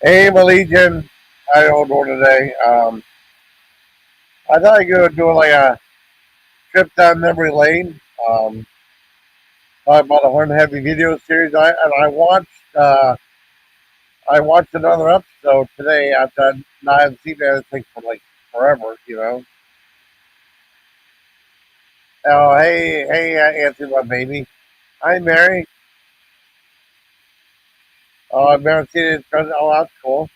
Hey, Legion. How you all doing today? I thought I could do like a trip down memory lane. Talk about a Horn Heavy video series. Uh, I watched another episode today. I haven't seen anything for like forever. Oh, hey, Anthony, my baby. Hi, Mary. Oh, I've never seen it. Oh, that's cool.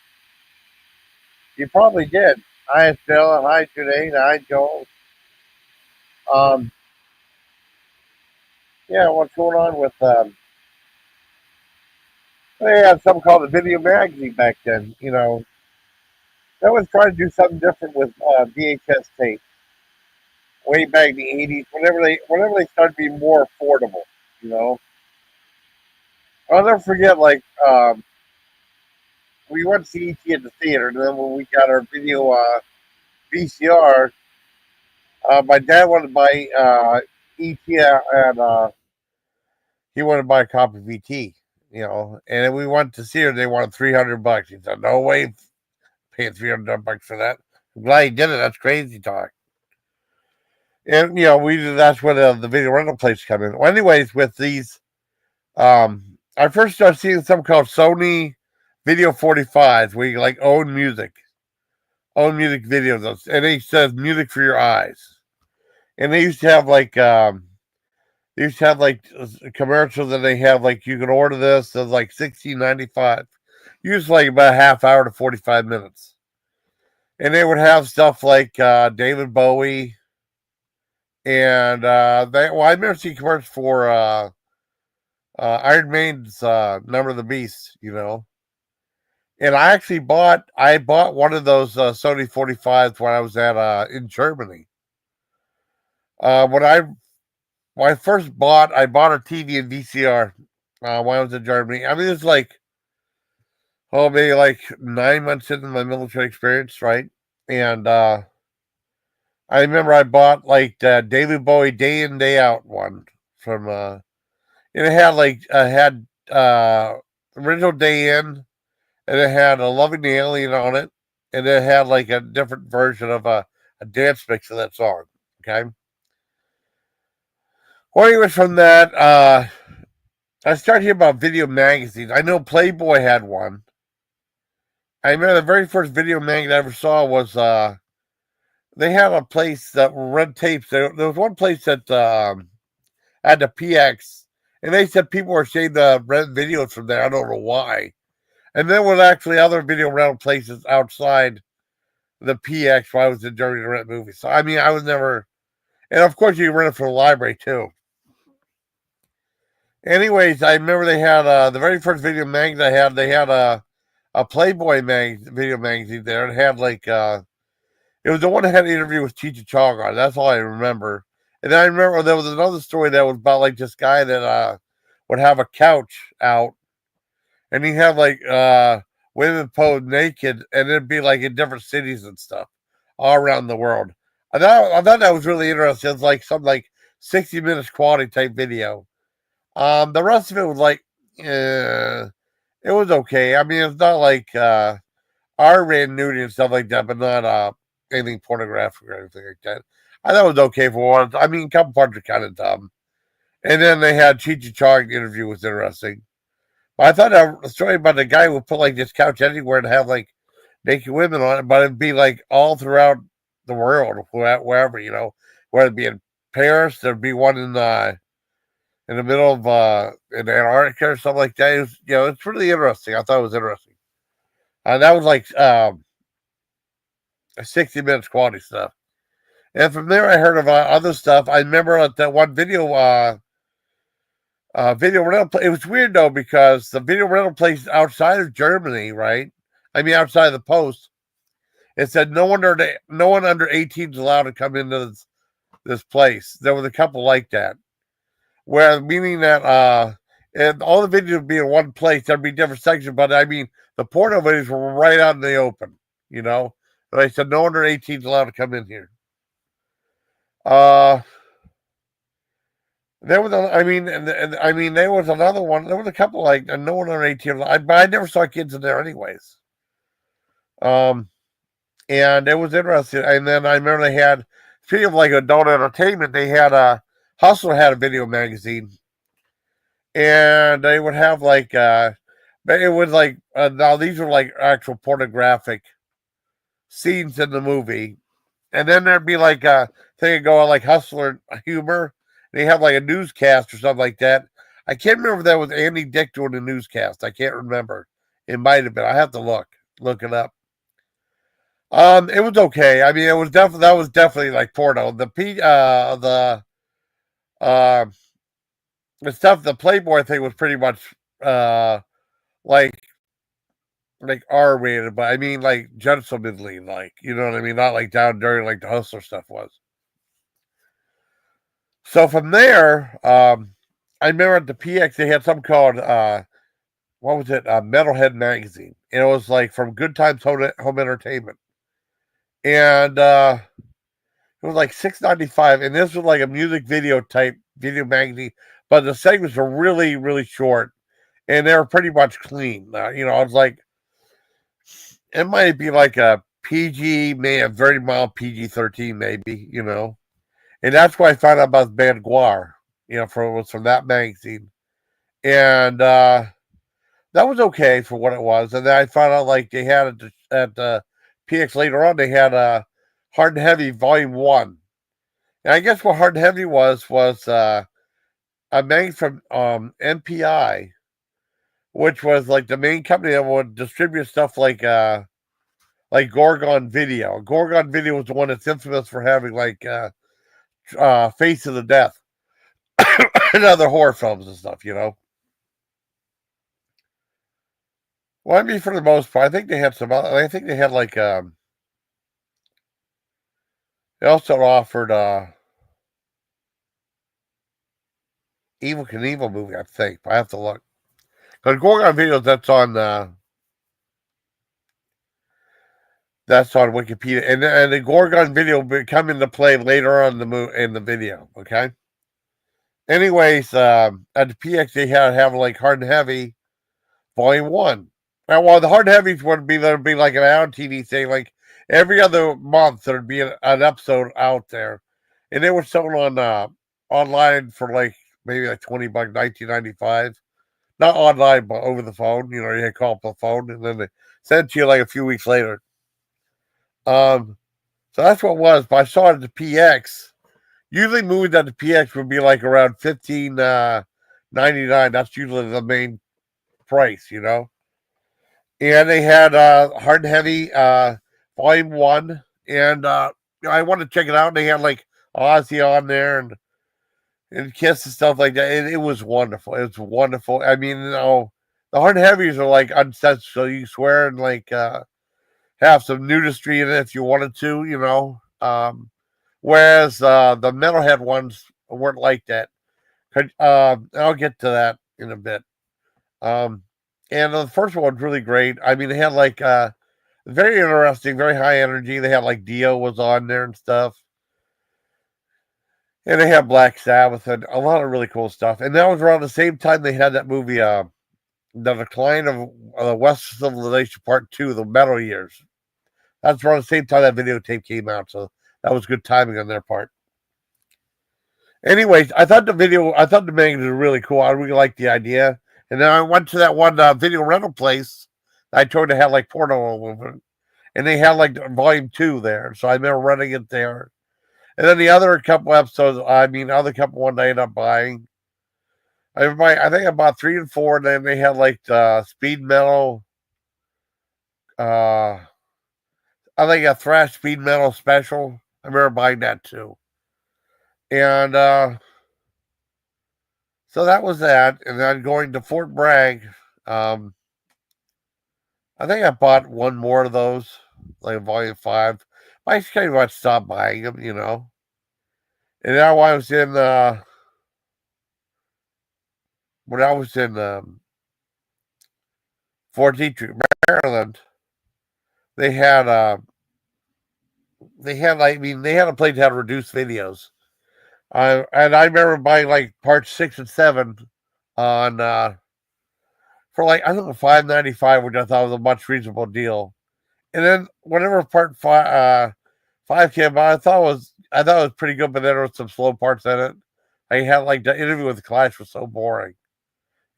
You probably did. Hi, Phil. Hi, Junaid. Hi, Joel. Um, yeah, what's going on with they had something called a video magazine back then. They was trying to do something different with VHS tape way back in the '80s. Whenever they started being more affordable, you know. I'll never forget. We went to see ET at the theater, and then when we got our video VCR, my dad wanted to buy ET, and he wanted to buy a copy of ET. And then we went to see her. They wanted $300. He said, "No way, paying $300 for that." I'm glad he did it. That's crazy talk. And we that's when the video rental place come in. Well, anyways, with these, I first started seeing something called Sony Video 45s, where you like own music videos, and it says music for your eyes. And they used to have commercials that they have like you can order this at like 16.95, usually like about a half hour to 45 minutes, and they would have stuff like David Bowie. And I've never seen commercials for Iron Maiden's Number of the Beast, And I bought one of those Sony 45s when I was at in Germany. When I first I bought a TV and VCR when I was in Germany. I mean, it's like maybe like 9 months into my military experience, right? And I remember I bought like David Bowie Day In Day Out one from and it had original Day In, and it had a Loving the Alien on it, and it had like a different version of a dance mix of that song. Okay. Well, anyways, from that, I started hearing about video magazines. I know Playboy had one. I remember the very first video magazine I ever saw was they had a place that rent tapes. There was one place that had the PX, and they said people were ashamed to rent videos from there. I don't know why. And there was actually other video rental places outside the PX while I was in Germany to rent movies. So I mean, I was never, and of course you can rent it from the library too. Anyways, I remember they had the very first video magazine I had. They had a Playboy video magazine there. It had it was the one that had an interview with Cheech and Chong on. That's all I remember. And then I remember there was another story that was about like this guy that would have a couch out, and he'd have women pose naked, and it'd be like in different cities and stuff all around the world. I thought that was really interesting. It's like some like 60 minutes quality type video. The rest of it was uh, it was okay. I mean, it's not like R-rated nudity and stuff like that, but not anything pornographic or anything like that. I thought it was okay for one. I mean, a couple parts are kind of dumb. And then they had Cheech and Chong interview was interesting. But I thought a story about the guy who would put like this couch anywhere and have like naked women on it, but it'd be like all throughout the world, wherever whether it be in Paris, there'd be one in the middle of in Antarctica or something like that. It's really interesting. I thought it was interesting. That was like 60 minutes quality stuff. And from there, I heard of other stuff. I remember that one video rental. It was weird though because the video rental place outside of Germany, right? I mean, outside of the post, it said no one under 18 is allowed to come into this place. There was a couple like that, where meaning that and all the videos would be in one place. There'd be different sections, but I mean, the porno videos were right out in the open. You know, and I said no under 18 is allowed to come in here. Uh, there was, I mean, there was another one. There was a couple like no one under 18. But I never saw kids in there, anyways. Um, and it was interesting. And then I remember they had, speaking of like adult entertainment, they had a Hustler had a video magazine, and they would have like but it was like now these were like actual pornographic scenes in the movie, and then there'd be like a thing of going like Hustler humor. And they have like a newscast or something like that. I can't remember if that was Andy Dick doing the newscast. I can't remember. It might have been. I have to look it up. It was okay. I mean, it was definitely that was definitely like porno. Uh the stuff the Playboy thing was pretty much uh like R rated, but I mean like gentlemanly, like you know what I mean, not like down dirty like the Hustler stuff was. So from there, I remember at the PX they had something called what was it? Metalhead magazine, and it was like from Good Times Home Entertainment, and it was like $6.95, and this was like a music video type video magazine, but the segments were really really short, and they were pretty much clean. I was like, it might be like a PG, maybe a very mild PG-13, maybe, and that's why I found out about the band Guar, from that magazine, and that was okay for what it was. And then I found out like they had at PX later on, they had Hard and Heavy Volume One, and I guess what Hard and Heavy was a magazine from MPI, which was like the main company that would distribute stuff like Gorgon Video. Gorgon Video was the one that's infamous for having like Face of the Death and other horror films and stuff. Well, I mean, for the most part, I think they had some other, I think they had like, they also offered Evil Knievel movie, I think. I have to look. Because Gorgon Videos, that's on Wikipedia. And the Gorgon Video will come into play later on in the video, okay? Anyways, at the PX, they have like Hard and Heavy Volume 1. Now, while the Hard and Heavies there'd be like an hour TV thing, like every other month there'd be an episode out there. And they were selling on online for like maybe like $20, 19.95. Not online, but over the phone. You had to call up the phone, and then they send it to you like a few weeks later. So that's what it was. But I saw it at the PX. Usually movies at the PX would be like around $15.99. That's usually the main price. And they had Hard and Heavy Volume 1. And I wanted to check it out. And they had like Ozzy on there and Kiss and stuff like that. And it was wonderful. It was wonderful. I mean, the Hard and Heavies are like uncensored, so you swear and like have some nudistry in it if you wanted to. Whereas the Metalhead ones weren't like that. I'll get to that in a bit. And the first one was really great. I mean, they had like very interesting, very high energy. They had like Dio was on there and stuff. And they had Black Sabbath and a lot of really cool stuff. And that was around the same time they had that movie, The Decline of the Western Civilization Part 2, The Metal Years. That's around the same time that videotape came out. So that was good timing on their part. Anyways, I thought the magazine was really cool. I really liked the idea. And then I went to that one video rental place I told you had like porno all over it. And they had like volume 2 there. So I remember renting it there. And then the other couple episodes, other couple ones I ended up buying. I think I bought 3 and 4, and then they had like Speed Metal. I think a Thrash Speed Metal special. I remember buying that too. And so that was that. And then going to Fort Bragg. I think I bought one more of those, like Volume 5. I just kind of stopped buying them. And now I was in when I was in Fort Detrick, Maryland, they had they had a place that had reduced videos. And I remember buying like parts 6 and 7 on for like I think $5.95, which I thought was a much reasonable deal. And then whenever part five came out, I thought it was pretty good, but then there was some slow parts in it. I had like the interview with the Clash was so boring.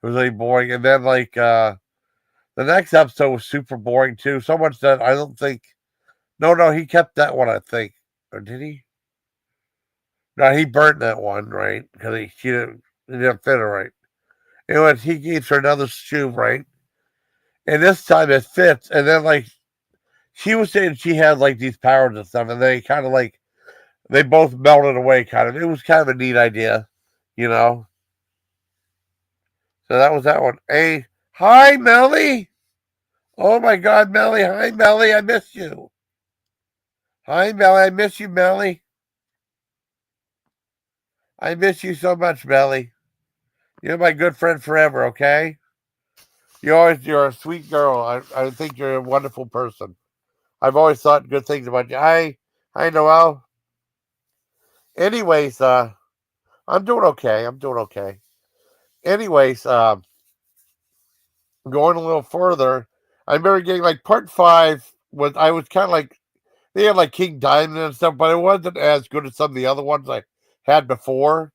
It was really boring, and then the next episode was super boring too. So much that I don't think. No, he kept that one. I think, or did he? No, he burnt that one, right? Because he didn't fit it right. And he gave her another shoe, right? And this time it fits. And then she was saying she had like these powers and stuff, and they kind of they both melted away. Kind of, it was kind of a neat idea, you know. So that was that one. Hey, hi, Melly. Oh my God, Melly. Hi, Melly. I miss you. Hi, Melly. I miss you, Melly. I miss you so much, Melly. You're my good friend forever. Okay. You're a sweet girl. I think you're a wonderful person. I've always thought good things about you. Hi, Noel. Anyways, I'm doing okay. I'm doing okay. Anyways, going a little further, I remember getting like part five was I was kind of like they had like King Diamond and stuff, but it wasn't as good as some of the other ones I had before.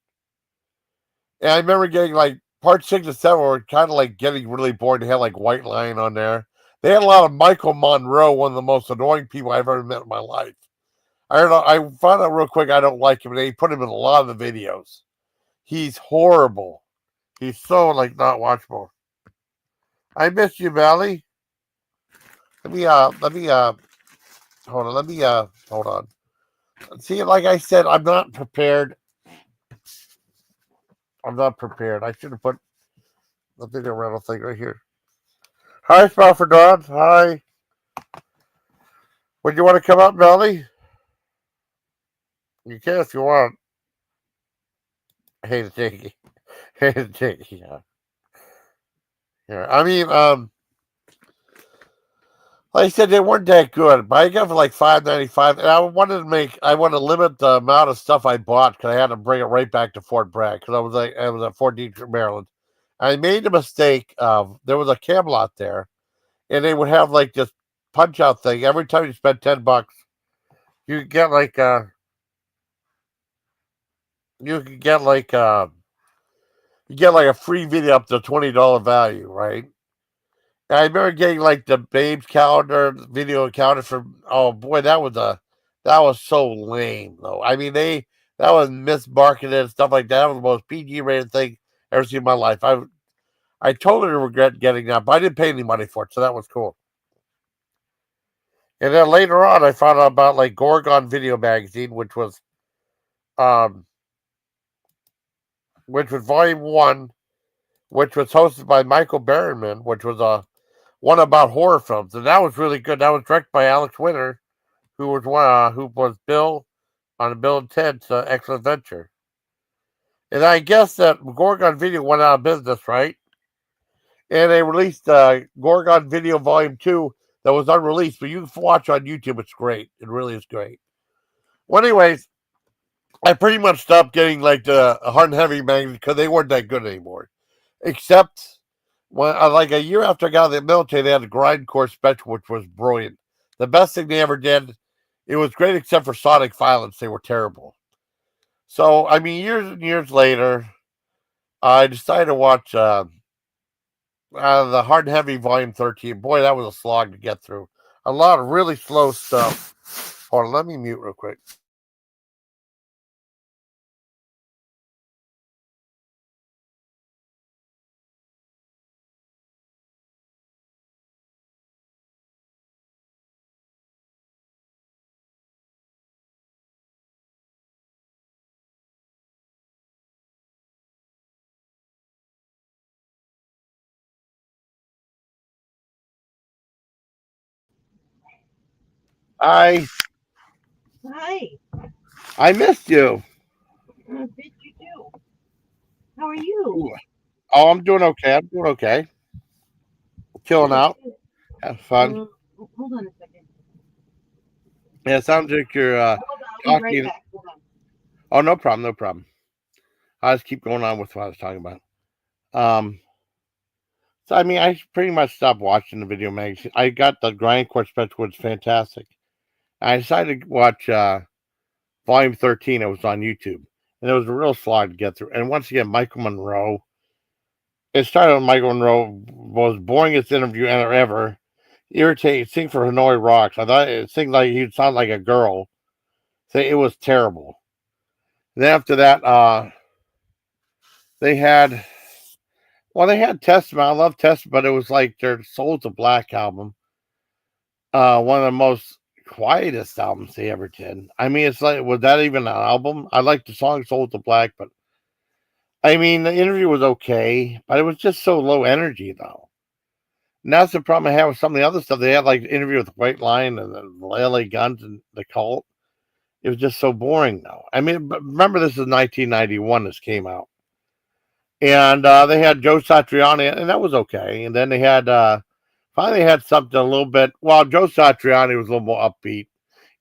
And I remember getting like part six and seven were kind of like getting really boring. They had like White Lion on there. They had a lot of Michael Monroe, one of the most annoying people I've ever met in my life. I don't know. I found out real quick I don't like him, and they put him in a lot of the videos. He's horrible. He's so like not watchable. I miss you, Valley. Let me hold on. Hold on. See, like I said, I'm not prepared. I'm not prepared. I should have put the video rental thing right here. Hi, Spofford Don. Hi. Would you want to come up, Melly? You can if you want. Hey, Jakey. Hey, Jakey. Yeah. I mean, like I said, they weren't that good, but I got for like $5.95, and I wanted to limit the amount of stuff I bought because I had to bring it right back to Fort Bragg because I was at Fort Detrick, Maryland. I made a mistake of there was a Camelot there, and they would have like this punch out thing every time you spend $10. You could get like you could get like you get like a free video up to $20 value, right? I remember getting like the Babes calendar, video calendar from. Oh boy, that was so lame though. I mean, that was mismarketed and stuff like that. That was the most PG rated thing I've ever seen in my life. I totally regret getting that, but I didn't pay any money for it, so that was cool. And then later on, I found out about like Gorgon Video Magazine, um, which was Volume One, which was hosted by Michael Berryman, which was a one about horror films, and that was really good. That was directed by Alex Winter, who was Bill on Bill and Ted's Excellent Adventure. And I guess that Gorgon Video went out of business, right? And they released Gorgon Video Volume 2 that was unreleased, but you can watch on YouTube. It's great. It really is great. Well, anyways, I pretty much stopped getting like the Hard and Heavy magazines because they weren't that good anymore. Except when, like a year after I got out of the military, they had a grindcore special, which was brilliant. The best thing they ever did. It was great except for Sonic Violence. They were terrible. So, I mean, years and years later, I decided to watch the Hard and Heavy Volume 13. Boy, that was a slog to get through. A lot of really slow stuff. Hold on, let me mute real quick. I Hi. I missed you. I bet you do. How are you? Ooh. Oh, I'm doing okay. I'm doing okay. Chilling Good, out. good. Have fun. Hold on a second. Yeah, it sounds like you're Hold on, I'll be right talking. back. Hold on. Oh, no problem. No problem. I'll just keep going on with what I was talking about. Um, So I mean, I pretty much stopped watching the video magazine. I got the grindcore special, which was fantastic. I decided to watch Volume 13. It was on YouTube, and it was a real slog to get through. And once again, Michael Monroe. It started with Michael Monroe was boringest interview ever. Irritating, sing for Hanoi Rocks. I thought it seemed like he'd sound like a girl. So it was terrible. And then after that, they had they had Testament. I love Testament, but it was like their Souls of Black album. One of the most quietest albums they ever did. I mean, it's like, was that even an album? I like the song Souls of Black, but I mean, the interview was okay, but it was just so low energy, though. And that's the problem I have with some of the other stuff. They had like interview with White Lion and the LA Guns and the Cult. It was just so boring, though. I mean, but remember, this is 1991. This came out, and they had Joe Satriani, and that was okay. And then they had finally had something a little bit. Well, Joe Satriani was a little more upbeat.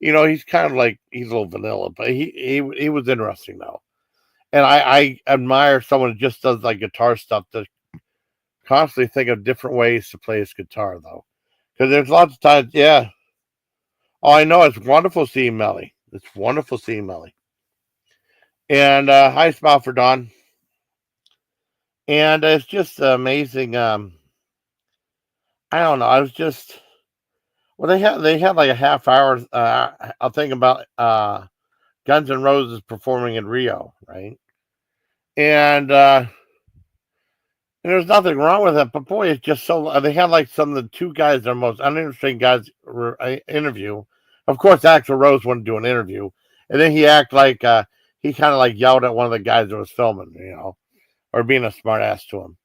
You know, he's kind of like he's a little vanilla, but he was interesting though. And I admire someone who just does like guitar stuff to constantly think of different ways to play his guitar though, because there's lots of times, yeah. Oh, I know, it's wonderful seeing Melly. It's wonderful seeing Melly. And hi, Smile for Dawn. And it's just amazing. I don't know. I was just well, they had like a half hour. I'll think about Guns N' Roses performing in Rio, right? And there's nothing wrong with it, but boy, it's just so. They had like some of the two guys that are most uninteresting guys interview. Of course, Axl Rose wouldn't do an interview, and then he act like he kind of like yelled at one of the guys that was filming, or being a smart ass to him.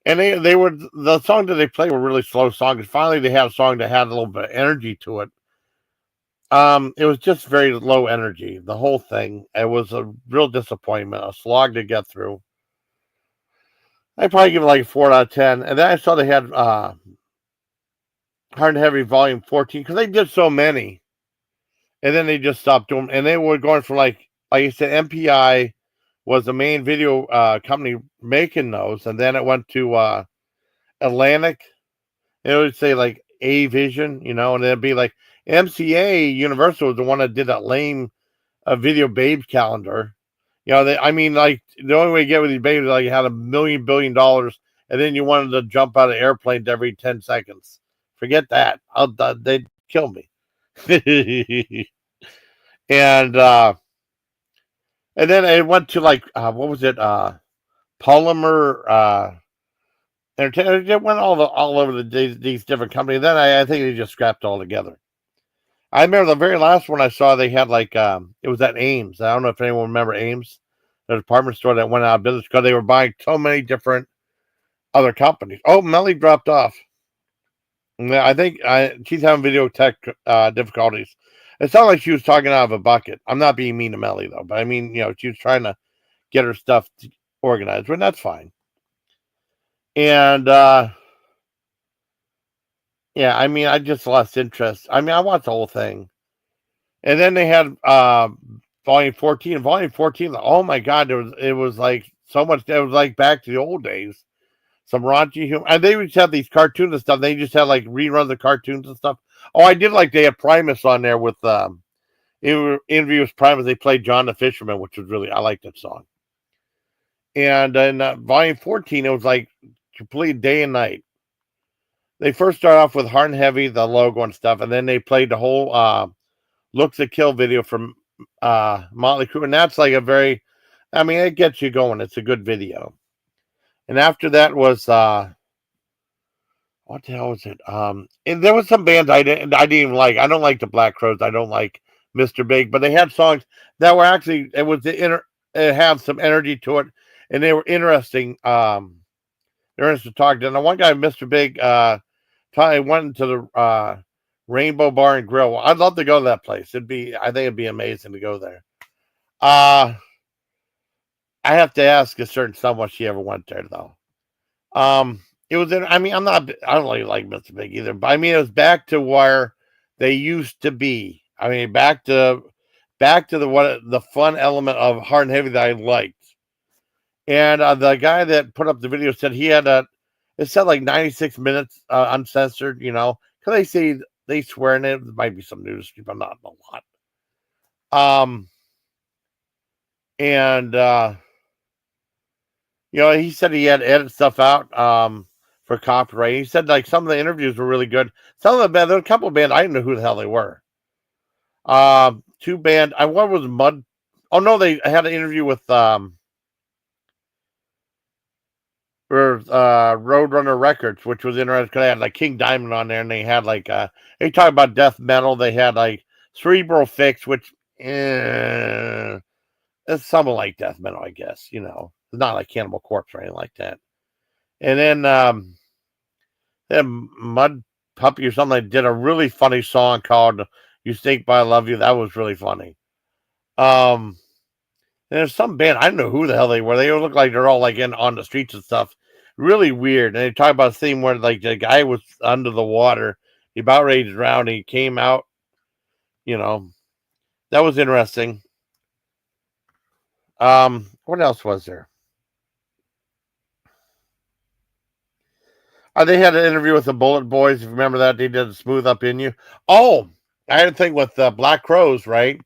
And they were the songs that they played were really slow songs. Finally, they had a song that had a little bit of energy to it. It was just very low energy. The whole thing. It was a real disappointment, a slog to get through. I probably give it like a 4 out of 10. And then I saw they had Hard and Heavy Volume 14 because they did so many, and then they just stopped doing. And they were going from like you said, MPI was the main video company making those, and then it went to Atlantic. It would say like A Vision, and it'd be like MCA Universal was the one that did that lame video babes calendar. I mean, like the only way you get with these babies is like you had $1 billion, and then you wanted to jump out of airplanes every 10 seconds. Forget that. They'd kill me. and then it went to like what was it? Polymer Entertainment. It went all over these different companies. Then I think they just scrapped all together. I remember the very last one I saw. They had like it was at Ames. I don't know if anyone remember Ames, the department store that went out of business because they were buying so many different other companies. Oh, Melly dropped off. I think she's having video tech difficulties. It sounded like she was talking out of a bucket. I'm not being mean to Melly though, but I mean, she was trying to get her stuff organized, but that's fine. And yeah, I mean, I just lost interest. I mean, I watched the whole thing, and then they had Volume 14. Volume 14. Oh my God, it was like so much. It was like back to the old days. Some raunchy humor, and they would have these cartoons and stuff. They just had like reruns of cartoons and stuff. Oh, I did like they had Primus on there with interview with Primus. They played John the Fisherman, which was really I liked that song. And then Volume 14, it was like complete day and night. They first started off with Hard and Heavy, the logo and stuff, and then they played the whole Looks to Kill video from Motley Crue, and that's like it gets you going. It's a good video. And after that was what the hell was it? And there was some bands I didn't even like. I don't like the Black Crowes. I don't like Mr. Big, but they had songs that were actually it had some energy to it, and they were interesting. They're interesting to talk to. And the one guy, Mr. Big, probably went into the Rainbow Bar and Grill. I'd love to go to that place. I think it'd be amazing to go there. I have to ask a certain someone she ever went there though. It was. I mean, I don't really like Mr. Big either, but I mean, it was back to where they used to be. I mean, back to the fun element of Hard and Heavy that I liked. And the guy that put up the video said he had It said like 96 minutes uncensored, because they say they swear in it. There might be some news, but not a lot. And he said he had to edit stuff out for copyright. He said like some of the interviews were really good. Some of the band, there were a couple of bands I didn't know who the hell they were. Two band. What was Mud? Oh no, they had an interview with Roadrunner Records, which was interesting because they had like King Diamond on there, and they had like they talked about death metal. They had like Cerebral Fix, which it's something like death metal, I guess. It's not like Cannibal Corpse or anything like that. And then Mud Puppy or something, they did a really funny song called "You Stink But I Love You." That was really funny. And there's some band, I don't know who the hell they were. They look like they're all like on the streets and stuff. Really weird. And they talk about a scene where like the guy was under the water, he about ready to drown, and he came out. That was interesting. What else was there? They had an interview with the Bullet Boys. If you remember that, they did Smooth Up In You. Oh, I had a thing with Black Crows, right?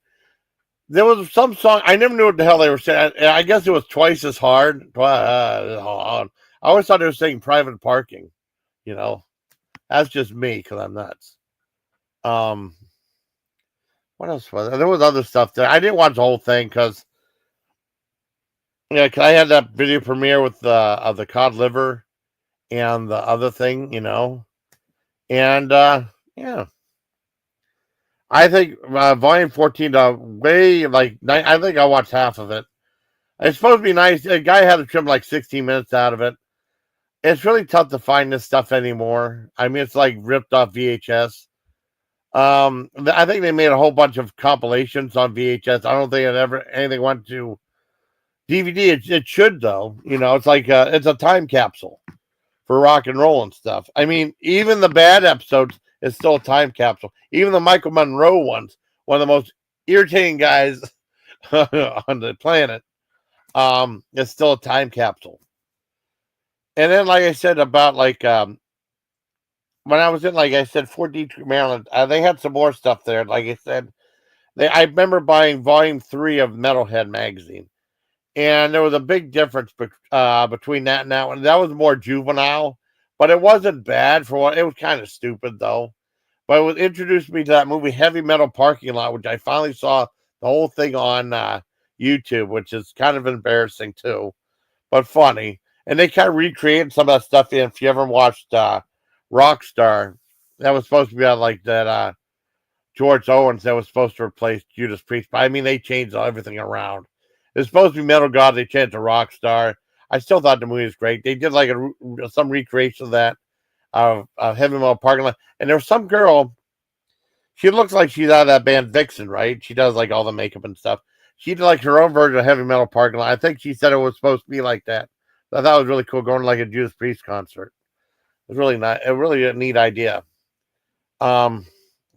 There was some song, I never knew what the hell they were saying. I guess it was Twice as Hard. I always thought they were saying Private Parking. That's just me because I'm nuts. What else was there? There was other stuff there. I didn't watch the whole thing because I had that video premiere with of the cod liver and the other thing, and yeah. I think volume 14 way like I think I watched half of it. It's supposed to be nice. The guy had to trim like 16 minutes out of it. It's really tough to find this stuff anymore. I mean, it's like ripped off VHS. I think they made a whole bunch of compilations on VHS. I don't think anything went to DVD. It should though. It's like it's a time capsule for rock and roll and stuff. I mean, even the bad episodes is still a time capsule. Even the Michael Monroe ones, one of the most irritating guys on the planet, is still a time capsule. And then, like I said, about like when I was in, like I said, Fort Detrick, Maryland, they had some more stuff there. Like I said, I remember buying volume 3 of Metalhead magazine. And there was a big difference between that and that one. That was more juvenile, but it wasn't bad for what it was. Kind of stupid though. But it was introduced me to that movie Heavy Metal Parking Lot, which I finally saw the whole thing on YouTube, which is kind of embarrassing too, but funny. And they kind of recreated some of that stuff in. If you ever watched Rockstar, that was supposed to be on like that George Owens that was supposed to replace Judas Priest. But I mean, they changed everything around. It's supposed to be Metal God. They changed to Rockstar. I still thought the movie was great. They did like some recreation of that Heavy Metal Parking Lot. And there was some girl. She looks like she's out of that band Vixen, right? She does like all the makeup and stuff. She did like her own version of Heavy Metal Parking Lot. I think she said it was supposed to be like that. I thought it was really cool going to like a Judas Priest concert. It was really nice. It really a neat idea. Trying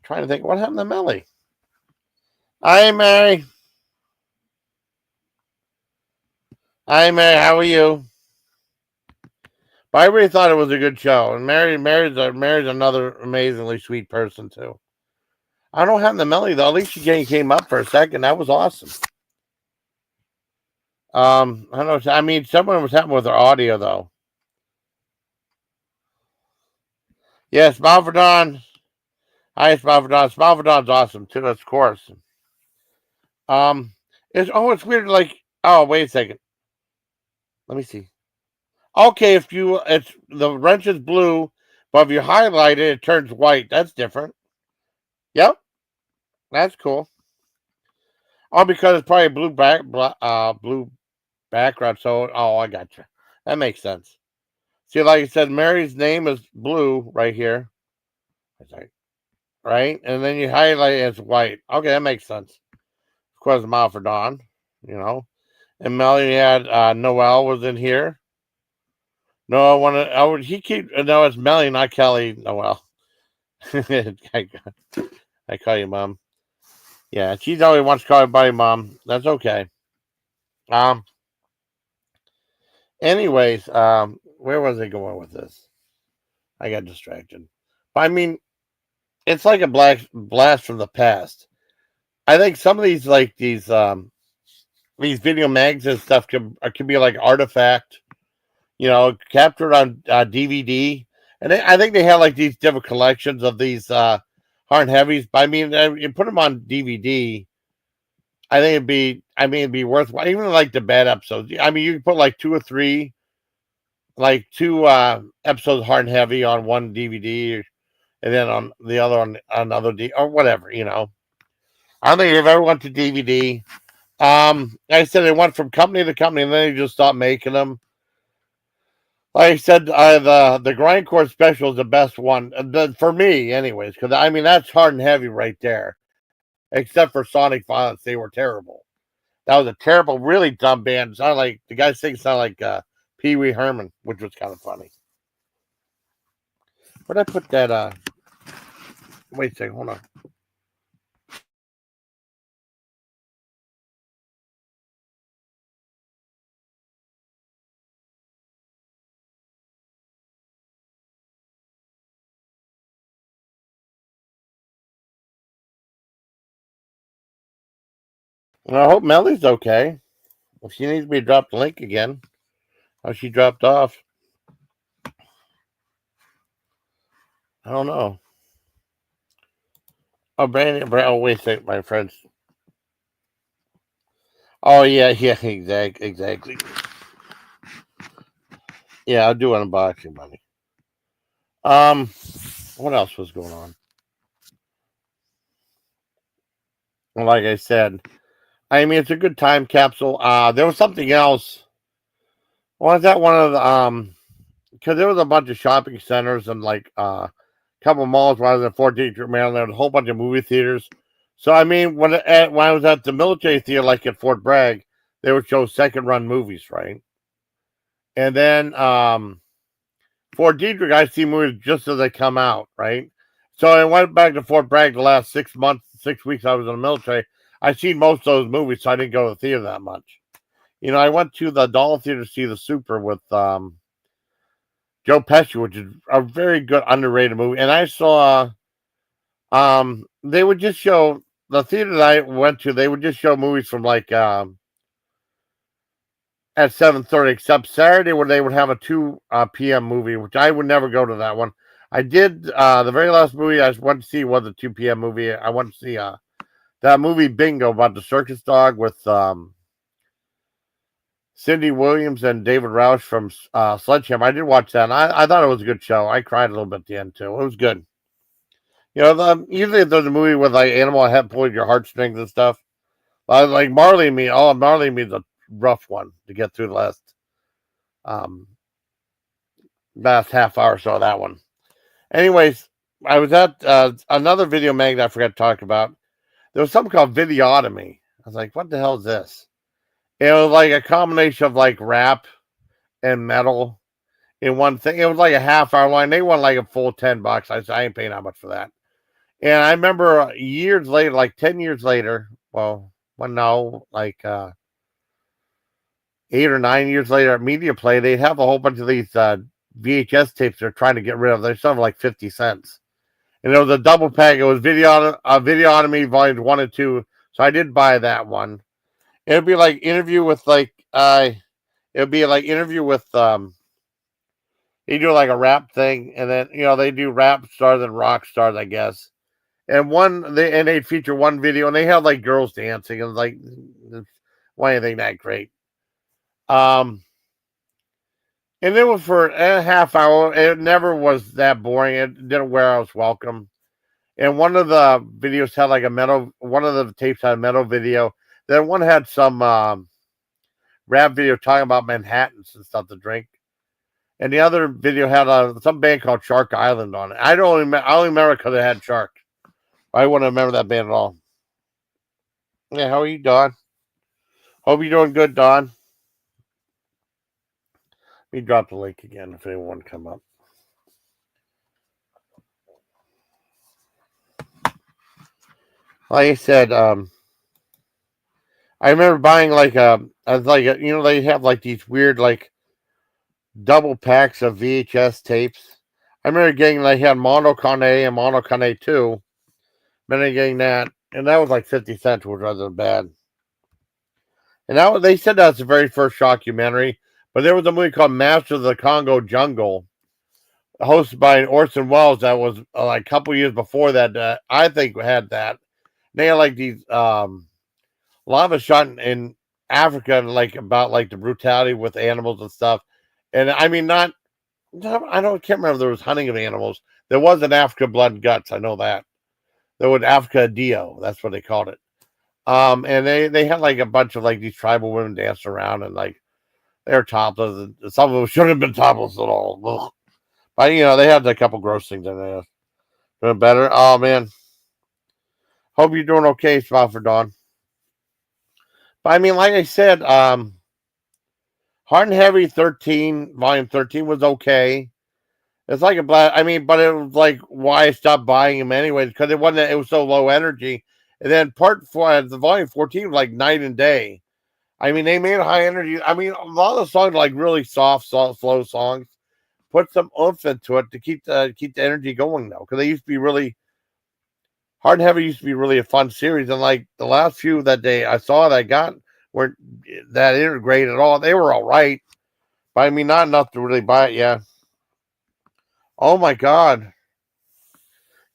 to think what happened to Melly. Hi, Mary. Hi, Mary. How are you? But I really thought it was a good show. And Mary's another amazingly sweet person too. I don't have the Melly though. At least she came up for a second. That was awesome. I don't know. I mean, someone was happening with her audio though. Yes, Smile for Dawn. Hi, Smile for Dawn. Smile for Dawn's awesome too. Of course. It's weird. Like, oh, wait a second. Let me see. Okay, it's the wrench is blue, but if you highlight it, it turns white. That's different. Yep, that's cool. Oh, because it's probably blue background. So, I got you. That makes sense. See, like I said, Mary's name is blue right here. Right, and then you highlight it as white. Okay, that makes sense. Of course, Mile for Dawn, And Melly had Noel was in here. No, no, it's Melly, not Kelly. Noel. I call you Mom. Yeah, she always wants to call everybody Mom. That's okay. Anyways, where was I going with this? I got distracted. But I mean, it's like a blast from the past. I think some of these like these video mags and stuff could be like artifact, captured on DVD. And I think they have like these different collections of these hard and heavies. But I mean, you put them on DVD. It'd be worthwhile. Even like the bad episodes. I mean, you can put like two or three, like two episodes of hard and heavy on one DVD, and then on the other on another D or whatever. I don't think they've ever went to DVD. Like I said, they went from company to company, and then they just stopped making them. Like I said, the grindcore special is the best one for me, anyways. Because I mean, that's hard and heavy right there. Except for Sonic Violence, they were terrible. That was a terrible, really dumb band. It sounded like the guy singing sounded like Pee Wee Herman, which was kind of funny. Where'd I put that? Wait a second, hold on. Well, I hope Melly's okay. If she needs me to drop the link again, how she dropped off, I don't know. Oh, oh, wait a second, my friends. Oh, yeah, exactly. Yeah, I'll do unboxing, buddy. What else was going on? Well, like I said, I mean, it's a good time capsule. There was something else. Was that one of the because there was a bunch of shopping centers and like a couple of malls when I was in Fort Detrick, Maryland. There was a whole bunch of movie theaters. So I mean, when I was at the military theater, like at Fort Bragg, they would show second run movies, right? And then Fort Detrick, I see movies just as they come out, right? So I went back to Fort Bragg the last 6 weeks I was in the military. I seen most of those movies, so I didn't go to the theater that much. I went to the Dollar Theater to see The Super with Joe Pesci, which is a very good underrated movie. And I saw they would just show the theater that I went to, they would just show movies from like at 7:30, except Saturday where they would have a 2 p.m. movie, which I would never go to that one. I did the very last movie I went to see was a 2 p.m. movie. I went to see that movie Bingo about the circus dog with Cindy Williams and David Roush from Sledgehammer. I did watch that, and I thought it was a good show. I cried a little bit at the end, too. It was good. Usually if there's a movie with like animal head pulling your heartstrings and stuff, like Marley and Me. Oh, Marley and Me is a rough one to get through the last half hour or so of that one. Anyways, I was at another video mag that I forgot to talk about. There was something called Videotomy. I was like, what the hell is this? It was like a combination of like rap and metal in one thing. It was like a half hour line. They want like a full $10. I said, I ain't paying that much for that. And I remember years later, like 10 years later, like 8 or 9 years later at Media Play, they'd have a whole bunch of these VHS tapes they're trying to get rid of. They're selling like 50 cents. And it was a double pack. It was Videotomy Volumes 1 and 2. So I did buy that one. It'd be like interview with they do like a rap thing, and then they do rap stars and rock stars, I guess. And they'd feature one video, and they had like girls dancing, and like why anything that great. And it was for a half hour. It never was that boring. It didn't wear out its welcome. And one of the videos had like one of the tapes had a metal video. Then one had some rap video talking about Manhattans and stuff to drink. And the other video had some band called Shark Island on it. I only remember because it had Shark. I wouldn't remember that band at all. Yeah, how are you, Don? Hope you're doing good, Don. Let me drop the link again if anyone want to come up. Like I said, I remember buying they have like these weird like double packs of VHS tapes. I remember getting like had Mono Kane and Mono Kane 2. Remember getting that, and that was like 50 cents, which wasn't bad. And that was, they said that's the very first documentary, but there was a movie called Master of the Congo Jungle, hosted by Orson Welles, that was like a couple years before that. I think had that. They had like these a lot of it shot in Africa, like about like the brutality with animals and stuff. And I mean, not I don't can't remember if there was hunting of animals. There was an Africa blood and guts. I know that there was Africa Dio. That's what they called it. And they had like a bunch of like these tribal women dancing around, and like they're topless. And some of them shouldn't have been topless at all. Ugh. But they had a couple gross things in there. Doing better. Oh man, hope you're doing okay, Smile for Dawn. But I mean, like I said, Hard and Heavy 13, Volume 13 was okay. It's like a blast. I mean, but it was like why I stopped buying them anyway, because it was so low energy. And then part 4, the Volume 14 was like night and day. I mean, they made high energy. I mean, a lot of the songs are like really soft, slow songs. Put some oomph into it to keep the energy going though, because they used to be really Hard and Heavy used to be really a fun series, and like the last few that I saw that I got weren't that integrated at all. They were all right, but I mean, not enough to really buy it. Yeah. Oh my God.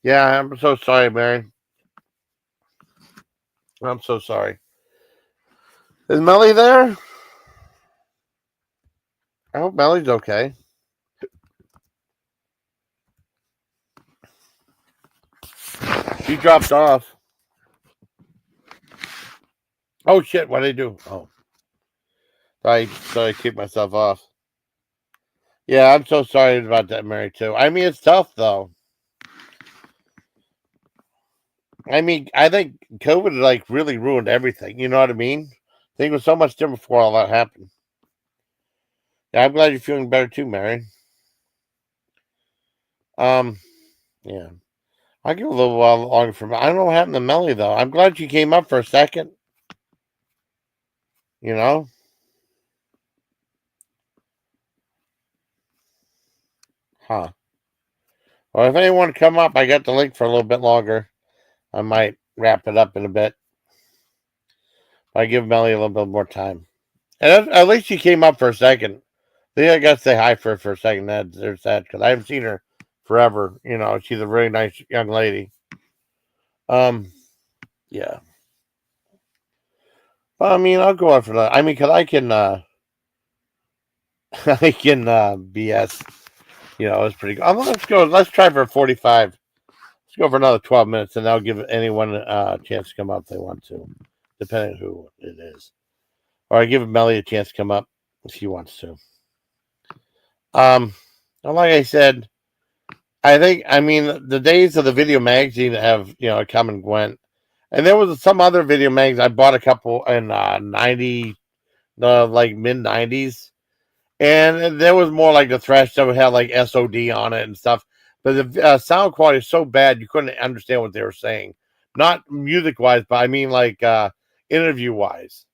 Yeah, I'm so sorry, Mary. I'm so sorry. Is Melly there? I hope Melly's okay. She dropped off. Oh shit! What did I do? Oh, I keep myself off. Yeah, I'm so sorry about that, Mary. Too. I mean, it's tough though. I mean, I think COVID like really ruined everything. You know what I mean? I think it was so much different before all that happened. Yeah, I'm glad you're feeling better too, Mary. Um, yeah. I'll give a little while longer for. I don't know what happened to Melly though. I'm glad she came up for a second. You know? Huh. Well, if anyone want to come up, I got the link for a little bit longer. I might wrap it up in a bit. I give Melly a little bit more time. And at least she came up for a second. I got to say hi for a second. There's that, because I haven't seen her forever. She's a very nice young lady. Yeah. Well, I mean, I'll go on for that. I mean, because I can, I can BS. It's pretty good. Let's go. Let's try for 45. Let's go for another 12 minutes, and I'll give anyone a chance to come up if they want to, depending on who it is. Or I give Melly a chance to come up if she wants to. Like I said, I mean, the days of the video magazine have, come and went. And there was some other video magazines. I bought a couple in 90, like mid 90s. And there was more like the thrash stuff. It had like SOD on it and stuff. But the sound quality is so bad, you couldn't understand what they were saying. Not music wise, but I mean like interview wise.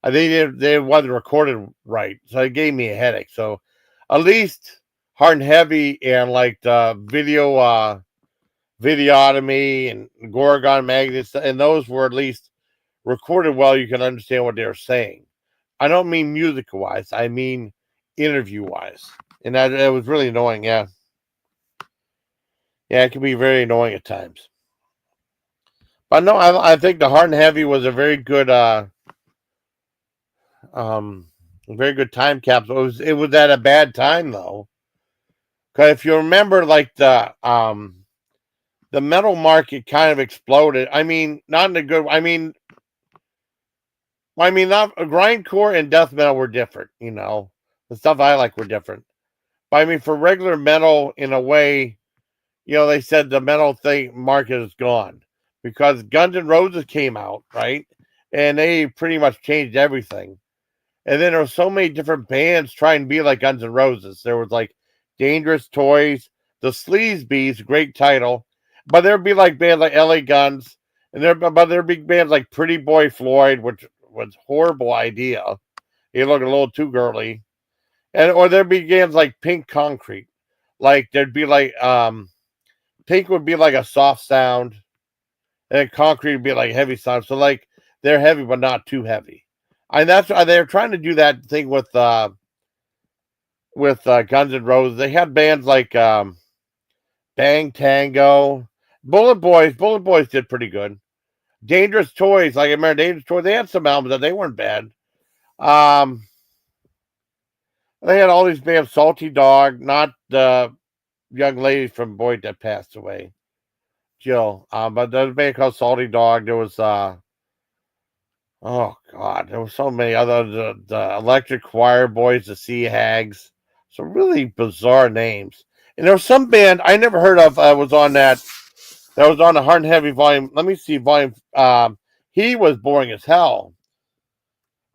They wasn't recorded right. So it gave me a headache. So at least Hard and Heavy and like the Videotomy and Gorgon Magnets, and those were at least recorded well. You can understand what they were saying. I don't mean music wise. I mean interview wise. And that it was really annoying. Yeah. Yeah, it can be very annoying at times. But no, I think the Hard and Heavy was a very good time capsule. It was at a bad time though. Because if you remember, like the metal market kind of exploded. I mean, not in a good. Not grindcore and death metal were different. The stuff I like were different. But I mean, for regular metal, in a way, they said the metal thing market is gone because Guns N' Roses came out, right, and they pretty much changed everything. And then there were so many different bands trying to be like Guns N' Roses. There was like Dangerous Toys, the Sleaze Bees, great title, but there'd be like bands like LA Guns, and there'd be bands like Pretty Boy Floyd, which was horrible idea. He looked a little too girly, and or there'd be games like Pink Concrete, like there'd be like Pink would be like a soft sound, and Concrete would be like heavy sound. So like they're heavy but not too heavy. And that's why they're trying to do that thing with Guns N' Roses. They had bands like Bang Tango, Bullet Boys. Bullet Boys did pretty good. Dangerous Toys, like I remember Dangerous Toys, they had some albums that they weren't bad. Um, they had all these bands, Salty Dog, not the young lady from Boyd that passed away, Jill. But there was a band called Salty Dog. There was oh god, there were so many other the Electric Choir Boys, the Sea Hags, some really bizarre names. And there was some band I never heard of. Was on that was on the Hard and Heavy volume. Let me see volume. He was boring as hell.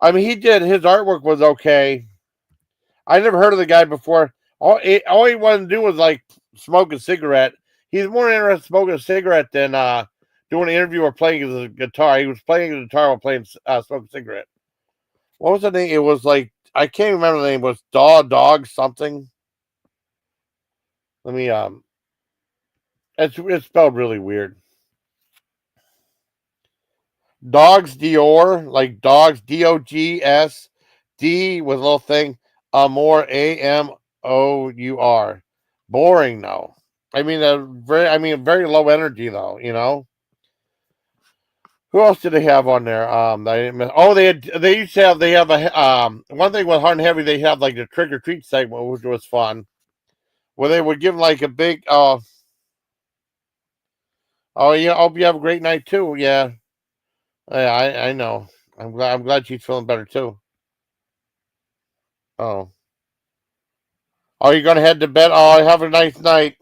I mean, he did his artwork was okay. I never heard of the guy before. All he wanted to do was like smoke a cigarette. He's more interested in smoking a cigarette than doing an interview or playing his guitar. He was playing the guitar while playing smoking a cigarette. What was the name? It was like I can't remember the name. It was Dog something. Let me it's spelled really weird. Dogs Dior, like dogs Dogs D with a little thing. Amor Amour. Boring though. I mean, very low energy though. You know. Who else did they have on there? They used to have a one thing with Hard and Heavy. They have like the trick or treat segment, which was fun, where they would give like a big oh yeah, hope you have a great night too. Yeah, I know. I'm glad she's feeling better too. Oh. Oh, you're gonna head to bed? Oh, have a nice night.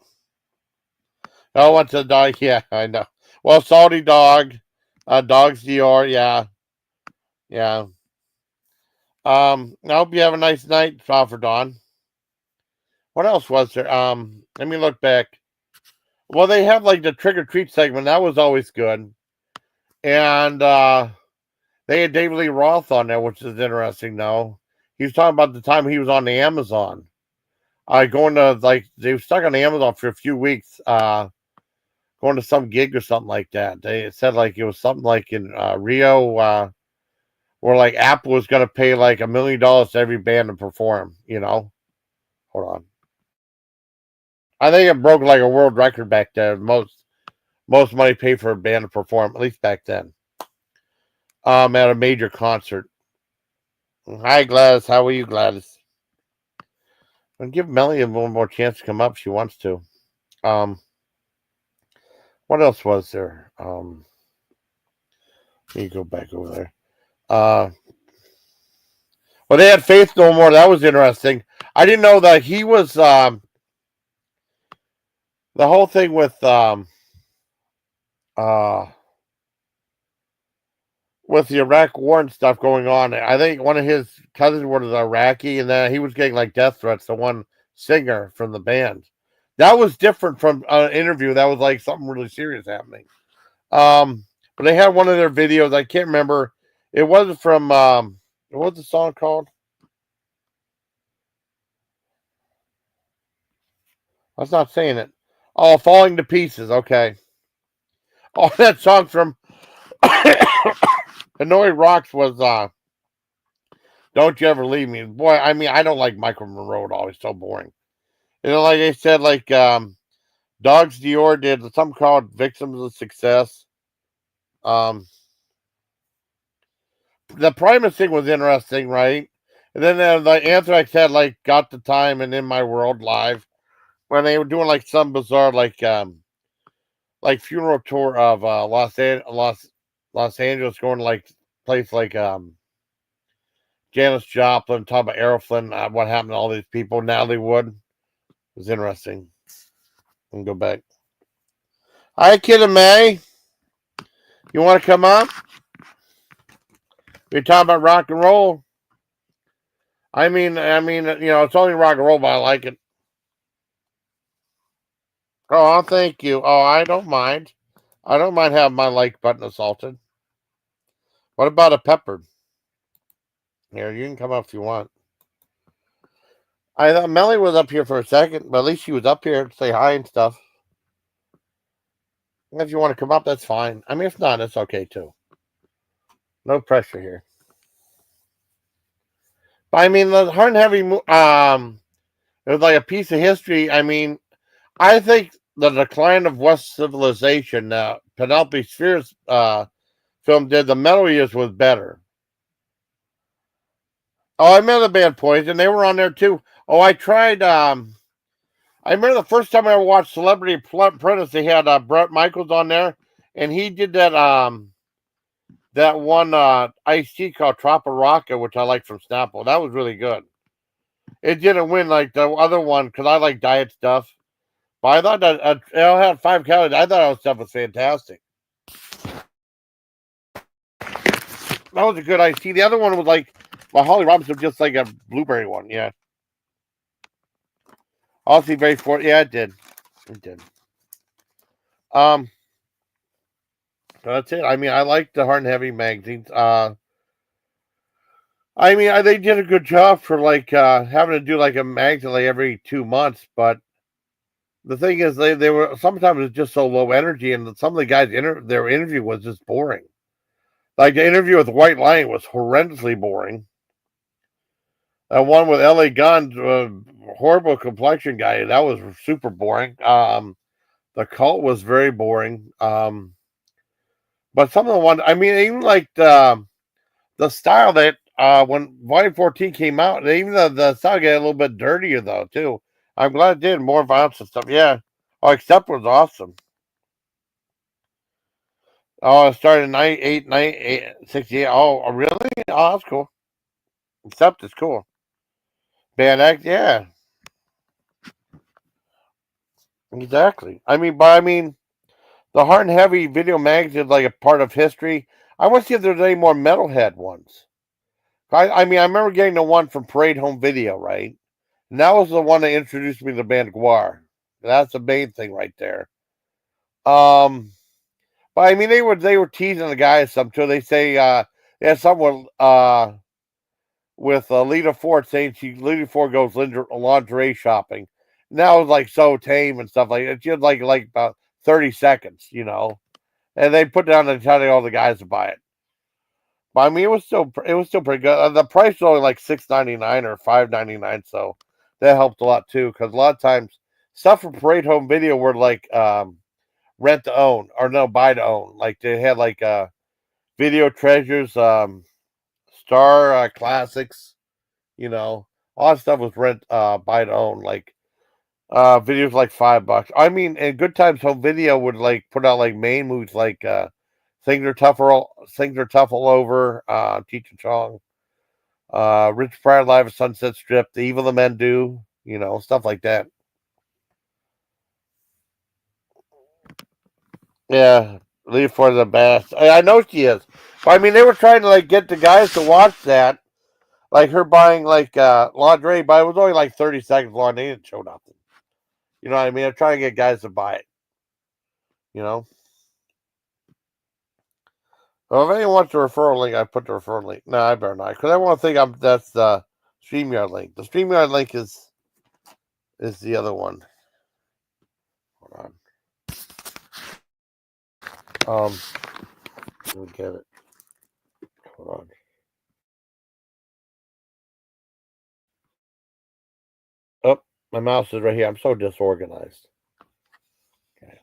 Oh, what's the dog? Yeah, I know. Well, Salty Dog, Dogs Dior, yeah, yeah. I hope you have a nice night, for Dawn. What else was there? Let me look back. Well, they have like the trick or treat segment. That was always good. And they had David Lee Roth on there, which is interesting though. He was talking about the time he was on the Amazon. Going to like they were stuck on the Amazon for a few weeks, going to some gig or something like that. They said like it was something like in Rio, where like Apple was gonna pay like $1 million to every band to perform, you know. Hold on. I think it broke like a world record back then. Most money paid for a band to perform, at least back then. At a major concert. Hi Gladys, how are you, Gladys? I'll give Melly a little more chance to come up if she wants to. What else was there? Let me go back over there. Well, they had Faith No More. That was interesting. I didn't know that he was the whole thing with the Iraq war and stuff going on. I think one of his cousins was Iraqi, and then he was getting like death threats. The one singer from the band. That was different from an interview. That was like something really serious happening. But they had one of their videos. I can't remember. It was from what's the song called? I was not saying it. Oh, Falling to Pieces. Okay. Oh, that song from Hanoi Rocks was Don't You Ever Leave Me. Boy, I mean, I don't like Michael Monroe at all. He's so boring. You know, like I said, like Dogs Dior did something called Victims of Success. The Primus thing was interesting, right? And then the Anthrax had like Got the Time and In My World live when they were doing like some bizarre like funeral tour of Los Angeles, going to like place like Janis Joplin, talking about Aeroflot, what happened to all these people. Natalie Wood. It was interesting. And go back. Hi, Kid and May. You want to come up? We're talking about rock and roll. I mean, you know, it's only rock and roll, but I like it. Oh, thank you. Oh, I don't mind. I don't mind having my like button assaulted. What about a peppered? Here, you can come up if you want. I thought Melly was up here for a second, but at least she was up here to say hi and stuff. If you want to come up, that's fine. I mean, if not, it's okay too. No pressure here. But I mean, the Hard and Heavy, it was like a piece of history. I mean, I think the decline of West civilization, Penelope Sphere's film did, the Metal Years was better. Oh, I remember the band Poison. They were on there too. Oh, I tried. I remember the first time I ever watched Celebrity Apprentice. They had Brett Michaels on there, and he did that one Ice-T called Rocket, which I like from Snapple. That was really good. It didn't win like the other one because I like diet stuff. But I thought that it had 5 calories. I thought that stuff was fantastic. That was a good Ice-T. The other one was like, well, Holly Robinson was just like a blueberry one. Yeah. Also very for yeah, it did. It did. Um, that's it. I mean, I like the Hard and Heavy magazines. I mean, they did a good job for like having to do like a magazine like every 2 months, but the thing is, they were sometimes it's just so low energy, and some of the guys their interview was just boring. Like the interview with White Lion was horrendously boring. One with L.A. Gunn's horrible complexion guy, that was super boring. The Cult was very boring. But some of the ones, I mean, even like the style that when Volume 14 came out, even the style got a little bit dirtier though too. I'm glad it did more violence and stuff. Yeah. Oh, Accept was awesome. Oh, it started in 68. Oh, really? Oh, that's cool. Accept is cool. Band Act, yeah, exactly. I mean, the Hard and Heavy video magazine is like a part of history. I want to see if there's any more metalhead ones. I mean, I remember getting the one from Parade Home Video, right? And that was the one that introduced me to the band Guar. That's the main thing right there. Um, but I mean, they were teasing the guys some too. They say they had someone with Lita Ford saying Lita Ford goes lingerie shopping. And that was like so tame and stuff like that. She had like about 30 seconds, and they put down and telling all the guys to buy it. But I mean, it was still pretty good. The price was only like $6.99 or $5.99, so that helped a lot too. Because a lot of times stuff from Parade Home Video were like rent to own or no buy to own. Like they had like Video Treasures, Star Classics. All that stuff was rent buy to own. Like videos like $5. I mean, and Good Times Home Video would like put out like main movies like Things Are Tough All Over, Cheech and Chong, Rich Pryor Live at Sunset Strip, The Evil the Men Do, stuff like that. Yeah, Leave for the best. I know she is. But I mean, they were trying to like get the guys to watch that, like her buying like lingerie, but it was only like 30 seconds long. They didn't show nothing. You know what I mean? I'm trying to get guys to buy it. You know. Well, if anyone wants the referral link, I put the referral link. No, I better not, because I want to think that's the StreamYard link. The StreamYard link is the other one. Hold on. Let me get it. Hold on. Oh, my mouse is right here. I'm so disorganized. Okay.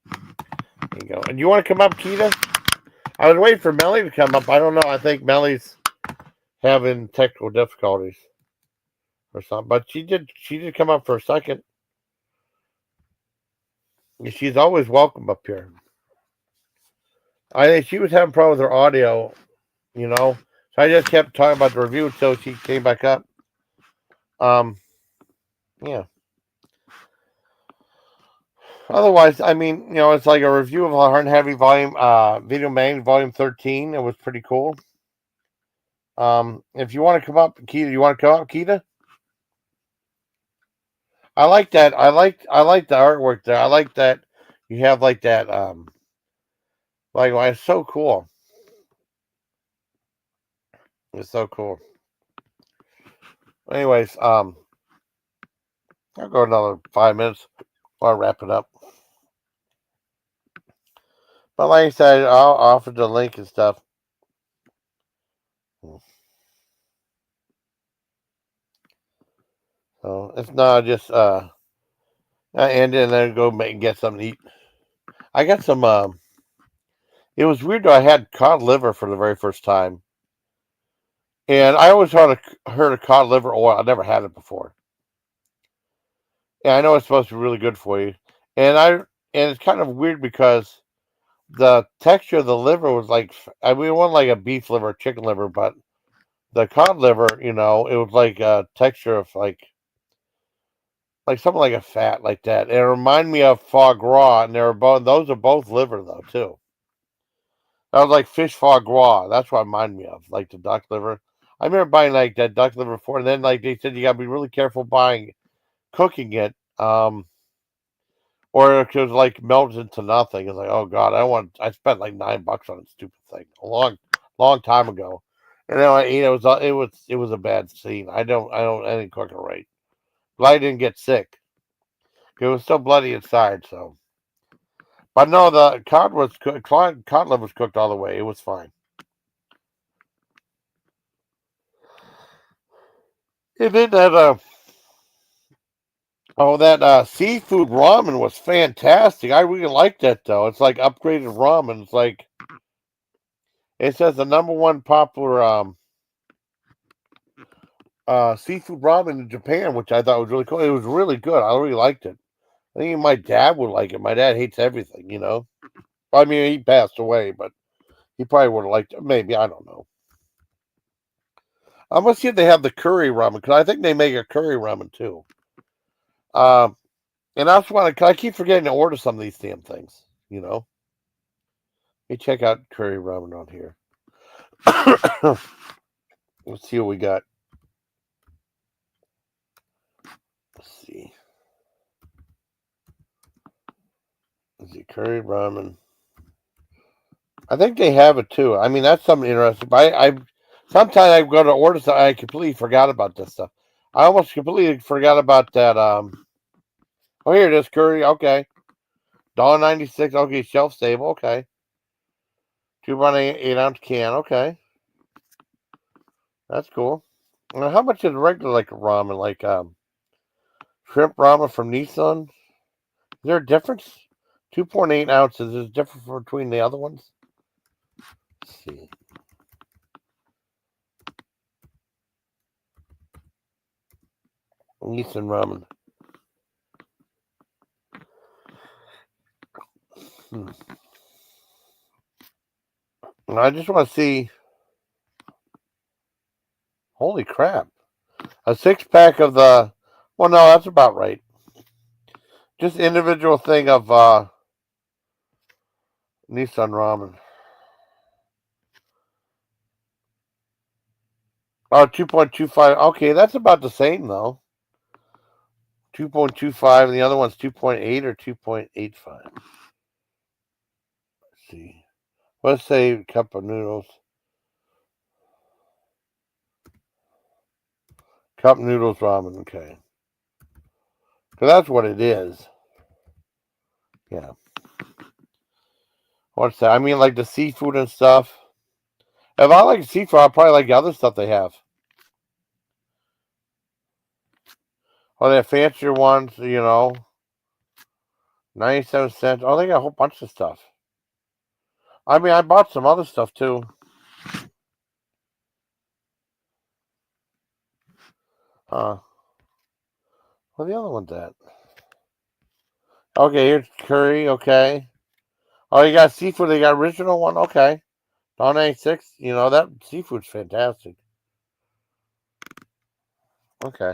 There you go. And you want to come up, Keita? I was waiting for Melly to come up. I don't know. I think Melly's having technical difficulties or something. But she did come up for a second. She's always welcome up here. I think she was having problems with her audio, So I just kept talking about the review until she came back up. Yeah. Otherwise, I mean, it's like a review of Hard and Heavy Volume Video Mag Volume 13. It was pretty cool. If you want to come up, Keita, you want to come up, Keita? I like that. I like the artwork there. I like that you have like that like it's so cool. It's so cool. Anyways, I'll go another 5 minutes while I wrap it up. But like I said, I'll offer the link and stuff. So if not, just I end it and then go get something to eat. I got some. It was weird though. I had cod liver for the very first time, and I always heard of cod liver oil. I never had it before. And I know it's supposed to be really good for you. And it's kind of weird because the texture of the liver was like, I mean, it wasn't like a beef liver, chicken liver, but the cod liver, it was like a texture of like something like a fat like that. And it reminded me of foie gras, and those are both liver though too. That was like fish foie gras. That's what it reminded me of, like the duck liver. I remember buying like that duck liver before, and then like they said you gotta be really careful cooking it. Or it was like melted into nothing. It's like, oh god, I spent like $9 on a stupid thing a long time ago, and then it was a bad scene. I didn't cook it right. But I didn't get sick. It was still bloody inside. So, but no, the cod liver was cooked all the way. It was fine. And then that seafood ramen was fantastic. I really liked that though. It's like upgraded ramen. It's like it says the number one popular seafood ramen in Japan, which I thought was really cool. It was really good. I really liked it. I think my dad would like it. My dad hates everything. I mean, he passed away, but he probably would have liked it. Maybe, I don't know. I'm gonna see if they have the curry ramen because I think they make a curry ramen too. Um, and I just want to. I keep forgetting to order some of these damn things. Let me check out curry ramen on here. Let's see what we got. Let's see. Let's see curry ramen. I think they have it too. I mean, that's something interesting. But I sometimes I go to order something, I completely forgot about this stuff. I almost completely forgot about that. Oh, here it is, curry. Okay, $1.96. Okay, shelf stable. Okay, 2.8 ounce can. Okay, that's cool. Now, how much is regular like ramen, like shrimp ramen from Nissan? Is there a difference? 2.8 ounces is different between the other ones. Let's see. Nissan ramen. I just want to see. Holy crap! A 6-pack of the. Well, no, that's about right. Just individual thing of Nissan ramen. Oh, 2.25. Okay, that's about the same though. 2.25, and the other one's 2.8 or 2.85. Let's see. Let's say cup of noodles. Cup noodles ramen. Okay, so that's what it is. Yeah. What's that? I mean, like the seafood and stuff. If I like seafood, I'll probably like the other stuff they have. Oh, they have fancier ones, 97 cents. Oh, they got a whole bunch of stuff. I mean, I bought some other stuff too. Huh. Where the other one's at? Okay, here's curry. Okay. Oh, you got seafood. They got original one. Okay. $1.86. That seafood's fantastic. Okay.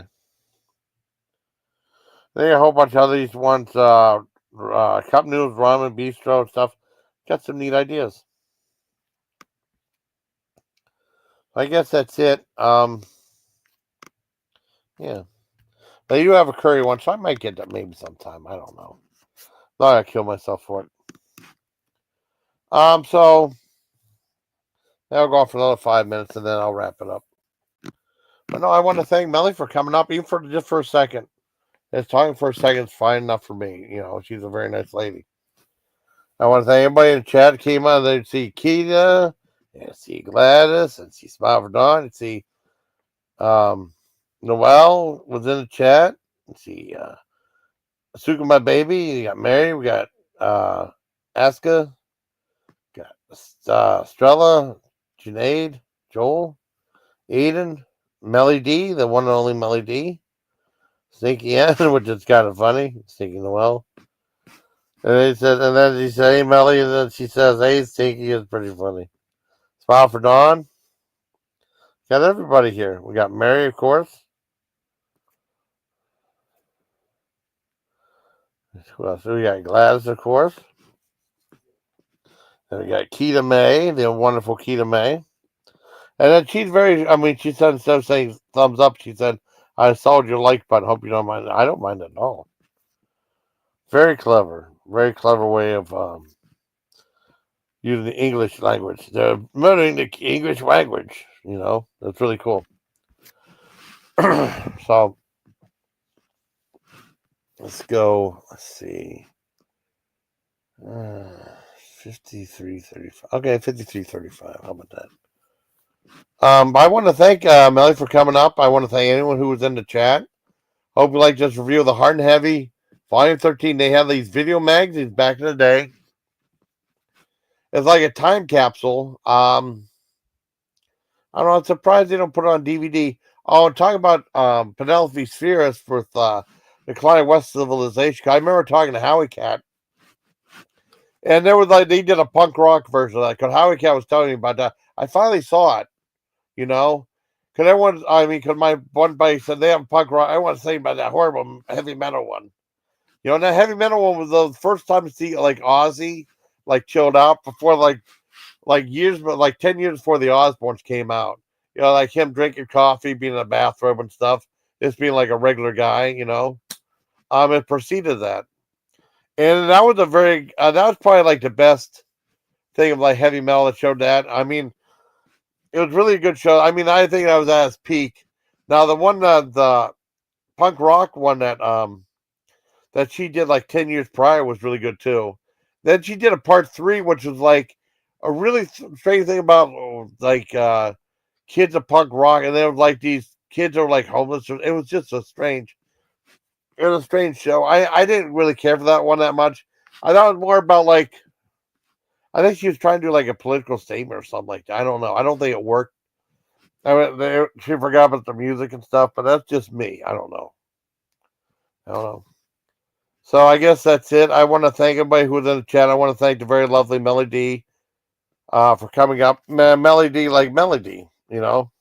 They got a whole bunch of these ones. Cup noodles, ramen, bistro stuff. Got some neat ideas. I guess that's it. Yeah. They do have a curry one, so I might get that maybe sometime. I don't know. Not gonna kill myself for it. So that'll go on for another 5 minutes, and then I'll wrap it up. But no, I want to thank Melly for coming up, even for just for a second. It's talking for a second is fine enough for me. You know, she's a very nice lady. I want to thank everybody in the chat that came on. They see Keita, and see Gladys, and see Smile for Dawn, and see Noel was in the chat. And see Suka, my baby. You got Mary. We got Aska. Got Strella, Junaid, Joel, Eden, Melly D, the one and only Melly D. Sneaky Ann, which is kind of funny. Sneaky Noel. And then she said, "Hey, Melly," and then she says, "Hey, Stinky," is pretty funny. Smile for Dawn. Got everybody here. We got Mary, of course. Who else? We got Gladys, of course. And we got Keita May, the wonderful Keita May. And then she's she said, instead of saying thumbs up, she said, "I saw your like button. Hope you don't mind." I don't mind at all. Very clever way of using the English language. They're murdering the English language. You know, that's really cool. So let's go. Let's see. 53:35. Okay, 53:35. How about that? I want to thank Melly for coming up. I want to thank anyone who was in the chat. Hope you like this review of the Hard and Heavy Volume 13. They had these video magazines back in the day. It's like a time capsule. I don't know. I'm surprised they don't put it on DVD. Oh, talking about Penelope Spheris with Decline of West Civilization. I remember talking to Howie Cat. And there was they did a punk rock version of that. Because Howie Cat was telling me about that. I finally saw it. You know? Because my one buddy said they have punk rock. I want to say about that horrible heavy metal one. You know, and that heavy metal one was the first time to see Ozzy chilled out before years, but 10 years before the Osbournes came out. You know, like him drinking coffee, being in a bathrobe and stuff. Just being like a regular guy, you know. It preceded that. And that was that was probably the best thing of heavy metal that showed that. I mean, it was really a good show. I mean, I think that was at its peak. Now the one the punk rock one that she did 10 years prior was really good too. Then she did a part 3, which was a really strange thing about kids of punk rock, and they were these kids are homeless. It was just a strange show. I didn't really care for that one that much. I thought it was more about I think she was trying to do a political statement or something like that. I don't know. I don't think it worked. She forgot about the music and stuff, but that's just me. I don't know. So I guess that's it. I want to thank everybody who was in the chat. I want to thank the very lovely Melly D for coming up. Melly D, like Melody, you know,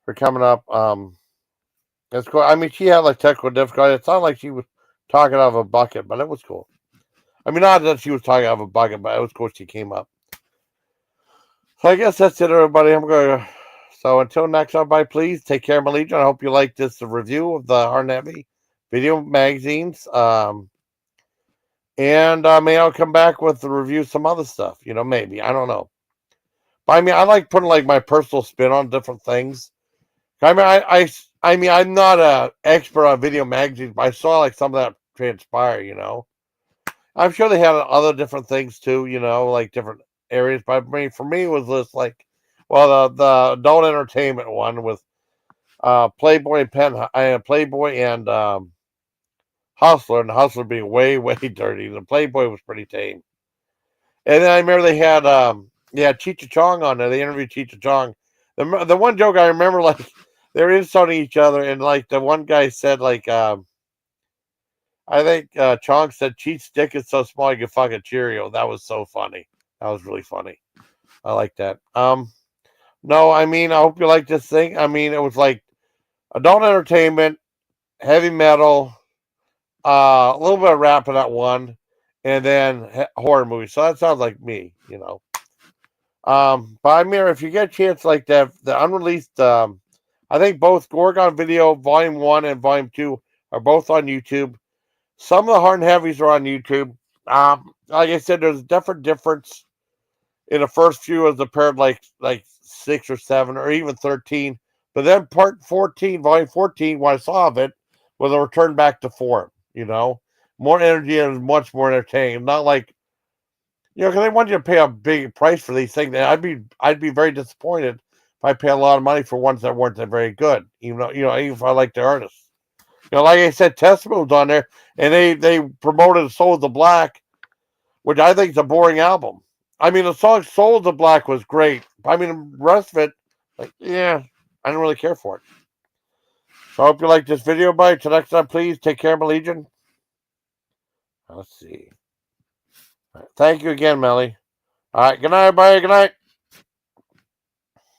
for coming up. It's cool. I mean, she had technical difficulty. It sounded like she was talking out of a bucket, but it was cool. I mean, not that she was talking out of a bucket, but it was cool she came up. So I guess that's it, everybody. So until next, everybody, please take care, my legion. I hope you like this review of the Hard and Heavy video magazines. And maybe I'll come back with the review of some other stuff. You know, maybe. I don't know. But I mean, I like putting my personal spin on different things. I mean, I'm not an expert on video magazines, but I saw some of that transpire. You know, I'm sure they had other different things too. You know, different areas. But I mean, for me, it was just the adult entertainment one with Playboy and Hustler, and the Hustler being way, way dirty. The Playboy was pretty tame. And then I remember they had Cheech Chong on there. They interviewed Cheech Chong. The one joke I remember, they were insulting each other, and the one guy said I think Chong said Cheech's dick is so small you can fuck a Cheerio. That was so funny. That was really funny. I like that. No, I mean, I hope you like this thing. I mean, it was adult entertainment, heavy metal, a little bit of rap in that one, and then horror movies. So that sounds like me, you know. But I mean, if you get a chance that, the unreleased, I think both Gorgon Video Volume 1 and Volume 2 are both on YouTube. Some of the Hard and Heavies are on YouTube. Like I said, there's a difference in the first few as compared 6 or 7 or even 13 But then part 14, volume 14, what I saw of it was a return back to form, more energy and much more entertaining. Not like, because they want you to pay a big price for these things. And I'd be very disappointed if I pay a lot of money for ones that weren't that very good, even though, even if I like the artists. Like I said, Testament was on there, and they promoted Souls of Black, which I think is a boring album. I mean, the song Souls of Black was great. I mean, the rest of it, I didn't really care for it. So I hope you like this video, buddy. Till next time, please take care, my Legion. Let's see. Right. Thank you again, Melly. All right, good night, everybody. Good night.